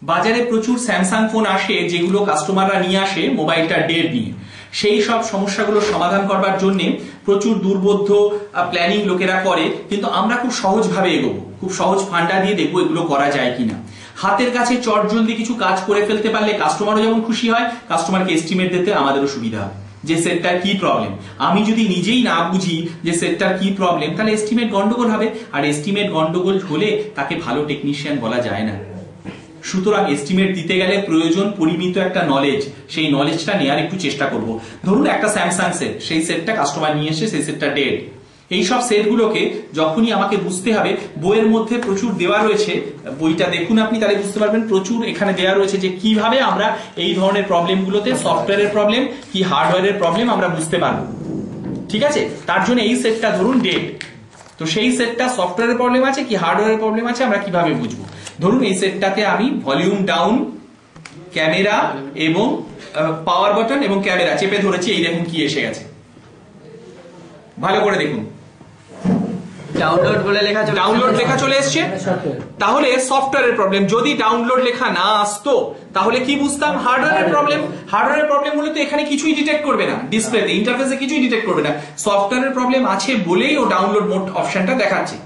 বাজারে প্রচুর Samsung phone আসে যেগুলো কাস্টমাররা নিয়ে আসে মোবাইলটা ডেড নিয়ে। সেই সব সমস্যাগুলো সমাধান করবার জন্য প্রচুর দুর্বোধ্য প্ল্যানিং লোকেরা করে, কিন্তু আমরা খুব সহজভাবে এগোবো, খুব সহজ ফান্ডা দিয়ে দেখবো এগুলো করা যায় কিনা। হাতের কাছে চটজলদি কিছু কাজ করে ফেলতে পারলে কাস্টমারও যেমন খুশি হয়, কাস্টমারকে এস্টিমেট দিতে আমাদেরও সুবিধা হয় যে সেটটার কি প্রবলেম। আমি যদি নিজেই না বুঝি যে সেটটার কি প্রবলেম, তাহলে এস্টিমেট গন্ডগোল হবে, আর এস্টিমেট গন্ডগোল হলে তাকে ভালো টেকনিশিয়ান বলা যায় না। সুতরাং এস্টিমেট দিতে গেলে প্রয়োজন পরিমিত একটা নলেজ, সেই নলেজটা নেওয়ার একটু চেষ্টা করব। ধরুন একটা স্যামসাং সেট, সেই সেটটা কাস্টমার নিয়ে এসে সেই সেটটা ডেড। এইসব সেটগুলোকে যখনই আমাকে বুঝতে হবে, বইয়ের মধ্যে প্রচুর দেওয়া রয়েছে, বইটা দেখুন আপনি তাহলে বুঝতে পারবেন, প্রচুর এখানে দেওয়া রয়েছে যে কিভাবে আমরা এই ধরনের প্রবলেমগুলোতে সফটওয়্যারের প্রবলেম কি হার্ডওয়্যারের প্রবলেম আমরা বুঝতে পারবো। ঠিক আছে, তার জন্য এই সেটটা ধরুন ডেড, তো সেই সেটটা সফটওয়্যারের প্রবলেম আছে কি হার্ডওয়্যারের প্রবলেম আছে আমরা কিভাবে বুঝবো। ধরুন এই সেটটাতে আমি ভলিউম ডাউন, ক্যামেরা এবং পাওয়ার বাটন এবং ক্যামেরা চেপে ধরেছি, এই দেখুন কি এসে গেছে, ভালো করে দেখুন ডাউনলোড বলে লেখা চলে, ডাউনলোড লেখা চলে এসছে। তাহলে সফটওয়্যারের প্রবলেম। যদি ডাউনলোড লেখা না আসতো তাহলে কি বুঝতাম হার্ডওয়্যারের প্রবলেম। হার্ডওয়্যারের প্রবলেম হলে তো এখানে কিছুই ডিটেক্ট করবে না, ডিসপ্লেতে ইন্টারফেসে কিছুই ডিটেক্ট করবে না, সফটওয়্যারের প্রবলেম আছে বলেই ও ডাউনলোড মোড অপশনটা দেখাচ্ছে।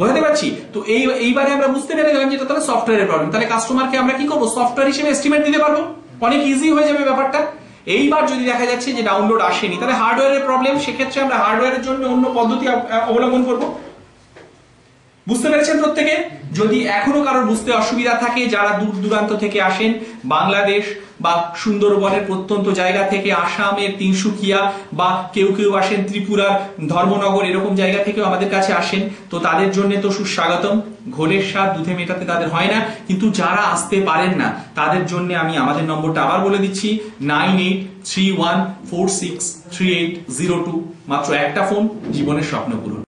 বুঝতে পারছি তো? এইবারে আমরা বুঝতে পেরে গেলাম যেটা তাহলে সফটওয়্যারের প্রবলেম। তাহলে কাস্টমারকে আমরা কি করবো, সফটওয়্যার হিসেবে এস্টিমেট দিতে পারবো, অনেক ইজি হয়ে যাবে ব্যাপারটা। এইবার যদি দেখা যাচ্ছে যে ডাউনলোড আসেনি, তাহলে হার্ডওয়্যারের প্রবলেম, সেক্ষেত্রে আমরা হার্ডওয়্যারের জন্য অন্য পদ্ধতি অবলম্বন করবো। বুঝতে পেরেছেন প্রত্যেকে? যদি এখনো কারোর বুঝতে অসুবিধা থাকে, যারা দূর দূরান্ত থেকে আসেন, বাংলাদেশ বা সুন্দরবনের প্রত্যন্ত জায়গা থেকে, আসামের তিনসুকিয়া বা কেউ কেউ আসেন ত্রিপুরার ধর্মনগর, এরকম জায়গা থেকেও আমাদের কাছে আসেন, তো তাদের জন্য তো সুস্বাগতম। ঘোলের স্বাদ দুধে মেটাতে তাদের হয় না, কিন্তু যারা আসতে পারেন না তাদের জন্য আমি আমাদের নম্বরটা আবার বলে দিচ্ছি, 9831463802। মাত্র একটা ফোন, জীবনের স্বপ্ন পূরণ।